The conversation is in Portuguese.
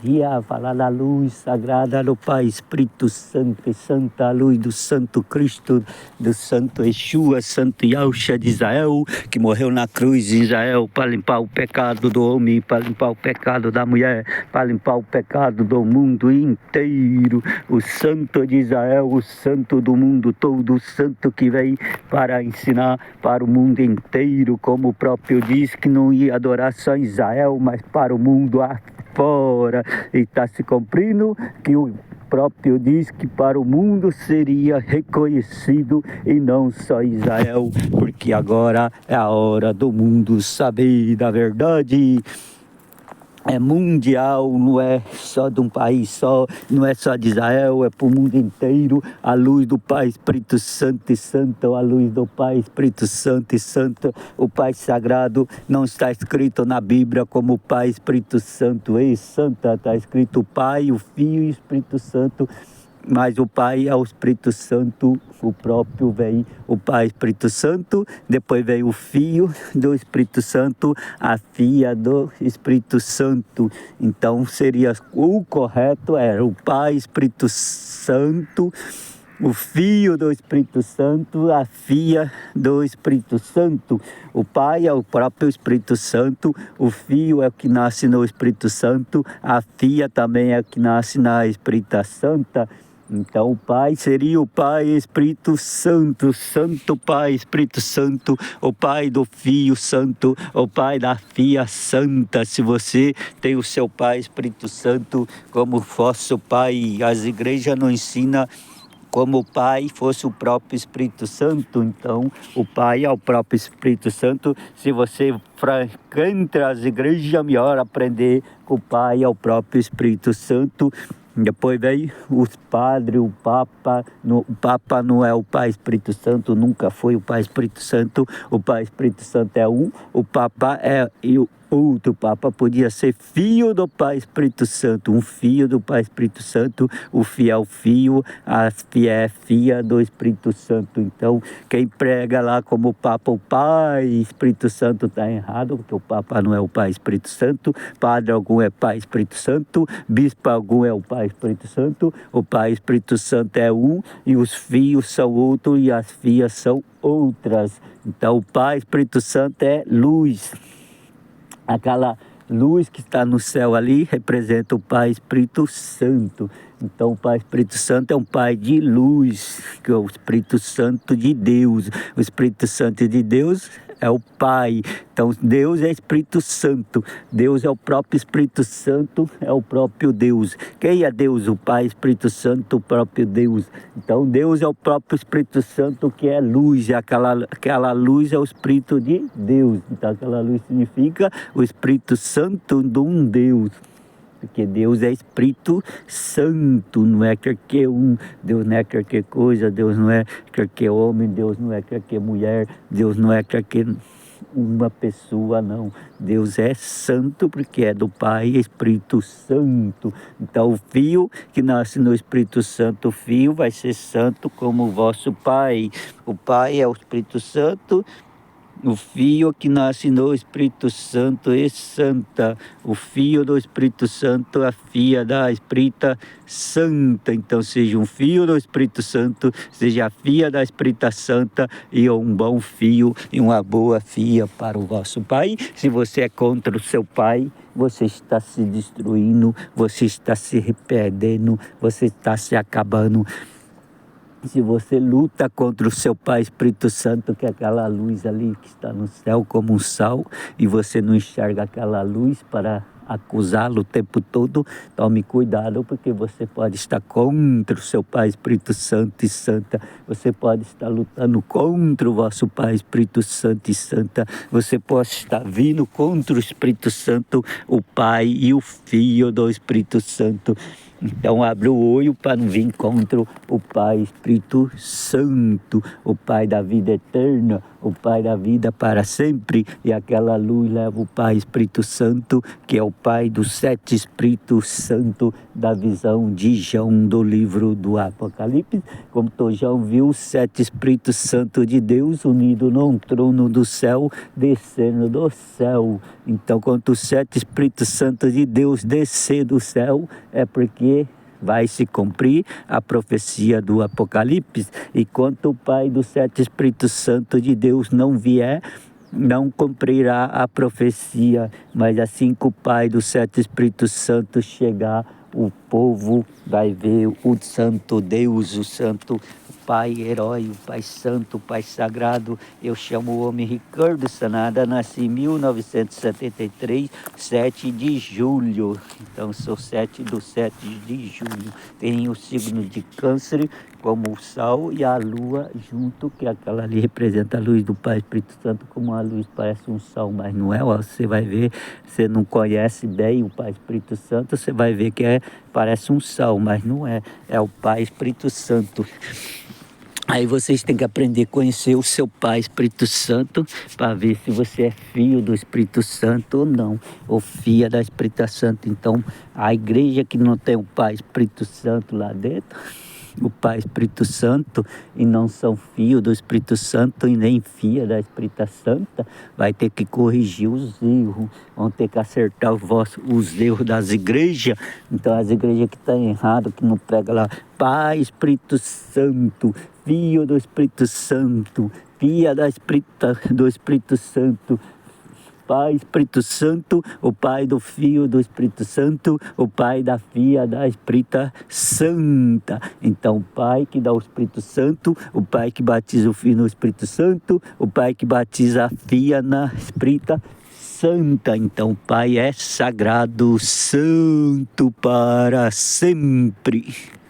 dia, falar da luz sagrada do Pai Espírito Santo e santa luz do Santo Cristo, do Santo Yeshua, Santo Yahushua de Israel, que morreu na cruz de Israel para limpar o pecado do homem, para limpar o pecado da mulher, para limpar o pecado do mundo inteiro. O Santo de Israel, o Santo do mundo todo, o Santo que veio para ensinar para o mundo inteiro, como o próprio diz que não ia adorar só em Israel, mas para o mundo afora. E está se cumprindo que o próprio diz que para o mundo seria reconhecido e não só Israel, porque agora é a hora do mundo saber da verdade. É mundial, não é só de um país só, não é só de Israel, é para o mundo inteiro. A luz do Pai Espírito Santo e Santo, a luz do Pai Espírito Santo e Santo, o Pai Sagrado não está escrito na Bíblia como Pai Espírito Santo e Santa, está escrito o Pai, o Filho e o Espírito Santo. Mas o Pai é o Espírito Santo, o próprio vem o Pai Espírito Santo, depois vem o Filho do Espírito Santo, a Filha do Espírito Santo. Então seria o correto, era o Pai Espírito Santo, o Filho do Espírito Santo, a Filha do Espírito Santo. O Pai é o próprio Espírito Santo, o Filho é o que nasce no Espírito Santo, a Filha também é o que nasce na Espírita Santa. Então o Pai seria o Pai Espírito Santo, Santo Pai Espírito Santo, o Pai do Filho Santo, o Pai da Filha Santa. Se você tem o seu Pai Espírito Santo como vosso Pai, as igrejas não ensinam como o Pai fosse o próprio Espírito Santo. Então o Pai é o próprio Espírito Santo. Se você frequenta as igrejas, melhor aprender que o Pai é o próprio Espírito Santo. Depois vem os padres, o Papa. O Papa não é o Pai Espírito Santo, nunca foi o Pai Espírito Santo. O Pai Espírito Santo é um, o Papa é outro. Papa podia ser filho do Pai Espírito Santo, um filho do Pai Espírito Santo, o filho é o filho, a filha é filha do Espírito Santo. Então, quem prega lá como Papa o Pai Espírito Santo está errado, porque o Papa não é o Pai Espírito Santo, padre algum é Pai Espírito Santo, bispo algum é o Pai Espírito Santo, o Pai Espírito Santo é um, e os filhos são outros, e as filhas são outras. Então, o Pai Espírito Santo é luz. Aquela luz que está no céu ali representa o Pai Espírito Santo. Então o Pai Espírito Santo é um Pai de luz, que é o Espírito Santo de Deus. O Espírito Santo de Deus é o Pai. Então Deus é Espírito Santo. Deus é o próprio Espírito Santo, é o próprio Deus. Quem é Deus? O Pai Espírito Santo, o próprio Deus. Então Deus é o próprio Espírito Santo, que é luz. E aquela luz é o Espírito de Deus. Então aquela luz significa o Espírito Santo de um Deus. Porque Deus é Espírito Santo, não é qualquer um. Deus não é qualquer coisa, Deus não é qualquer homem, Deus não é qualquer mulher, Deus não é qualquer uma pessoa, não. Deus é santo porque é do Pai Espírito Santo. Então o Filho que nasce no Espírito Santo, o Filho vai ser santo como o vosso Pai. O Pai é o Espírito Santo. O Filho que nasce no Espírito Santo é santa. O Filho do Espírito Santo, a filha da Espírita Santa. Então seja um filho do Espírito Santo, seja a filha da Espírita Santa e um bom filho e uma boa filha para o vosso Pai. Se você é contra o seu Pai, você está se destruindo, você está se perdendo, você está se acabando. Se você luta contra o seu Pai Espírito Santo, que é aquela luz ali que está no céu como um sal, e você não enxerga aquela luz para acusá-lo o tempo todo, tome cuidado, porque você pode estar contra o seu Pai Espírito Santo e Santa, você pode estar lutando contra o vosso Pai Espírito Santo e Santa, você pode estar vindo contra o Espírito Santo, o Pai e o Filho do Espírito Santo. Então abre o olho para não vir contra o Pai Espírito Santo, o Pai da vida eterna, o Pai da vida para sempre, e aquela luz leva o Pai Espírito Santo, que é o Pai dos 7 Espíritos Santo da visão de João do livro do Apocalipse. Como João viu os 7 Espíritos Santos de Deus unidos num trono do céu, descendo do céu. Então, quando os 7 Espíritos Santos de Deus descer do céu, é porque vai se cumprir a profecia do Apocalipse. E quando o Pai dos 7 Espíritos Santos de Deus não vier, não cumprirá a profecia. Mas assim que o Pai dos 7 Espíritos Santos chegar, o povo vai ver o Santo Deus, o Santo Pai Herói, o Pai Santo, o Pai Sagrado. Eu chamo o homem Ricardo Sanada, nasci em 1973, 7 de julho. Então sou 7 do 7 de julho. Tenho o signo de Câncer, como o Sol e a Lua junto, que aquela ali representa a luz do Pai Espírito Santo, como a luz parece um Sol, mas não é. Você vai ver, você não conhece bem o Pai Espírito Santo, você vai ver que parece um Sol, mas não é. É o Pai Espírito Santo. Aí vocês têm que aprender a conhecer o seu Pai Espírito Santo para ver se você é filho do Espírito Santo ou não, ou filha da Espírito Santo. Então, a igreja que não tem o Pai Espírito Santo lá dentro, o Pai Espírito Santo, e não são filhos do Espírito Santo e nem filha da Espírita Santa, vai ter que corrigir os erros, vão ter que acertar os erros das igrejas. Então as igrejas que estão erradas, que não pega lá, Pai Espírito Santo, Filho do Espírito Santo, Filha do Espírito Santo, Pai Espírito Santo, o Pai do Filho do Espírito Santo, o Pai da Filha da Espírita Santa. Então o Pai que dá o Espírito Santo, o Pai que batiza o Filho no Espírito Santo, o Pai que batiza a Filha na Espírita Santa. Então o Pai é sagrado, santo para sempre.